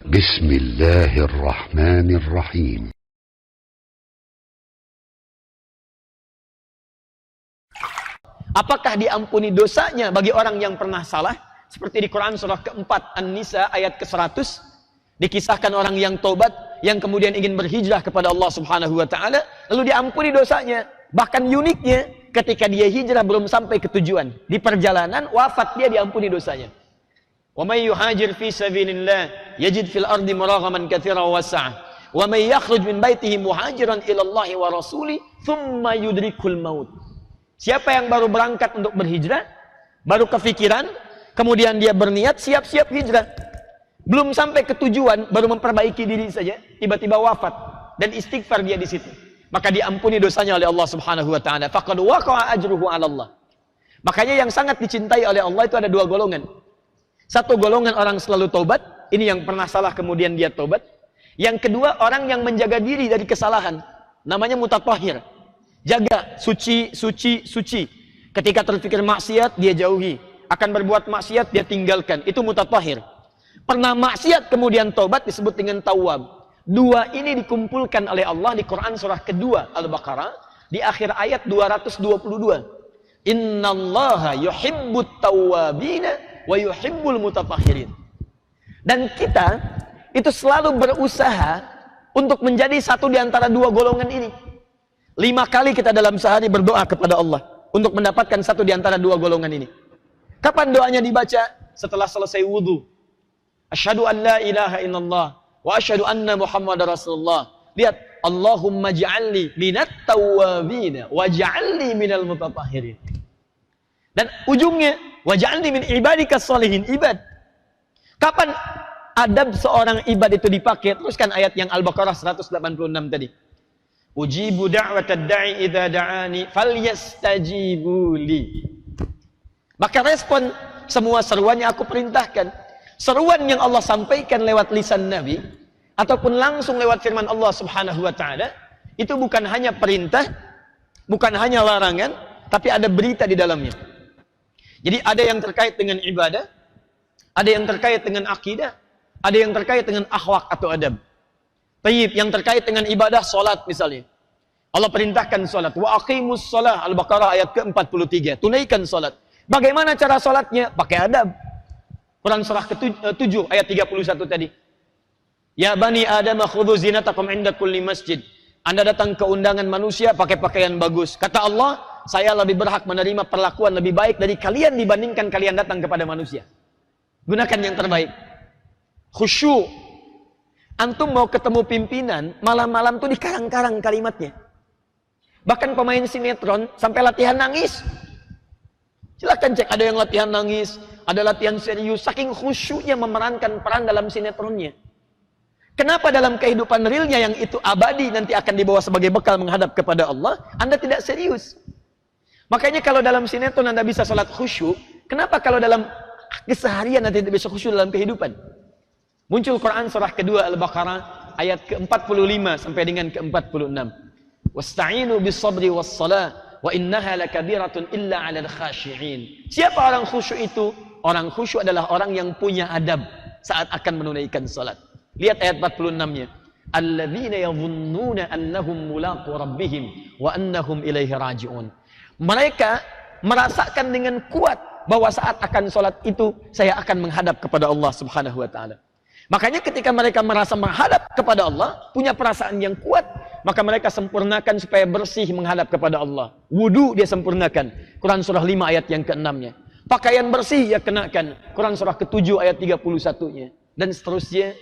Bismillahirrahmanirrahim. Apakah diampuni dosanya bagi orang yang pernah salah? Seperti di Quran surah keempat An-Nisa ayat ke-100, dikisahkan orang yang tobat, yang kemudian ingin berhijrah kepada Allah Subhanahu wa Ta'ala, lalu diampuni dosanya. Bahkan uniknya, ketika dia hijrah belum sampai ke tujuan, di perjalanan wafat dia, diampuni dosanya. Wa may yuhajir fi sabilillah yajid fil ardi muraghaman katsiran wa was'a. Wa may yakhruj min baitihi muhajiran ila Allah wa rasuli thumma yudrikul maut. Siapa yang baru berangkat untuk berhijrah, baru kefikiran, kemudian dia berniat siap-siap hijrah, belum sampai ke tujuan, baru memperbaiki diri saja, tiba-tiba wafat dan istighfar dia di situ, maka diampuni dosanya oleh Allah Subhanahu wa Ta'ala. Faqad waqa'a ajruhu 'ala Allah. Makanya yang sangat dicintai oleh Allah itu ada dua golongan. Satu golongan orang selalu tobat, ini yang pernah salah kemudian dia tobat. Yang kedua orang yang menjaga diri dari kesalahan, namanya mutatahhir. Jaga, suci. Ketika terpikir maksiat, dia jauhi. Akan berbuat maksiat, dia tinggalkan. Itu mutatahhir. Pernah maksiat, kemudian taubat, disebut dengan tawwab. Dua ini dikumpulkan oleh Allah di Quran surah kedua Al-Baqarah, di akhir ayat 222. Innallaha yuhibbut tawwabina wa yuhibbul mutatahhirin. Dan kita itu selalu berusaha untuk menjadi satu di antara dua golongan ini. 5 kali kita dalam sehari berdoa kepada Allah untuk mendapatkan satu di antara dua golongan ini. Kapan doanya dibaca? Setelah selesai wudu. Asyhadu an la ilaha illallah wa asyhadu anna Muhammadar Rasulullah. Lihat, Allahumma ja'alni minat tawwabin wa ja'alni minal mutatahhirin. Dan ujungnya, wa ja'alni min ibadikas sholihin ibad. Kapan adab seorang ibad itu dipakai? Teruskan ayat yang Al-Baqarah 186 tadi. Ujibu da'watad da'i idza da'ani falyastajibu li. Maka respon semua seruan yang aku perintahkan. Seruan yang Allah sampaikan lewat lisan Nabi ataupun langsung lewat firman Allah Subhanahu wa Ta'ala, itu bukan hanya perintah, bukan hanya larangan, tapi ada berita di dalamnya. Jadi ada yang terkait dengan ibadah, ada yang terkait dengan akidah, ada yang terkait dengan akhlak atau adab. Tayyib, yang terkait dengan ibadah, salat misalnya. Allah perintahkan salat. Wa aqimus shalah, Al-Baqarah ayat ke-43. Tunaikan salat. Bagaimana cara salatnya? Pakai adab. Quran surah ke-7 ayat 31 tadi. Ya bani Adam khudhu zinatakum inda kulli masjid. Anda datang ke undangan manusia pakai pakaian bagus. Kata Allah, saya lebih berhak menerima perlakuan lebih baik dari kalian dibandingkan kalian datang kepada manusia. Gunakan yang terbaik. Khusyuk. Antum mau ketemu pimpinan, malam-malam tuh dikarang-karang kalimatnya. Bahkan pemain sinetron sampai latihan nangis. Silakan cek, ada yang latihan nangis, ada latihan serius, saking khusyuknya memerankan peran dalam sinetronnya. Kenapa dalam kehidupan realnya yang itu abadi nanti akan dibawa sebagai bekal menghadap kepada Allah, Anda tidak serius? Makanya kalau dalam sinetron Anda bisa salat khusyuk, kenapa kalau dalam keseharian Anda tidak bisa khusyuk dalam kehidupan? Muncul Quran surah kedua Al-Baqarah ayat ke-45 sampai dengan ke-46. Wasta'inu bis-sabri was-salah wa innaha lakabiratun illa 'alal khashi'in. Siapa orang khusyuk itu? Orang khusyuk adalah orang yang punya adab saat akan menunaikan salat. Lihat ayat 46-nya. Alladzina yadhunnuna annahum mulaqu rabbihim wa annahum ilaihi raji'un. Mereka merasakan dengan kuat bahwa saat akan salat itu saya akan menghadap kepada Allah Subhanahu wa Ta'ala. Makanya ketika mereka merasa menghadap kepada Allah, punya perasaan yang kuat, maka mereka sempurnakan supaya bersih menghadap kepada Allah. Wudu dia sempurnakan. Quran surah 5 ayat yang ke-6-nya. Pakaian bersih dia kenakan. Quran surah ke-7 ayat 31-nya. Dan seterusnya.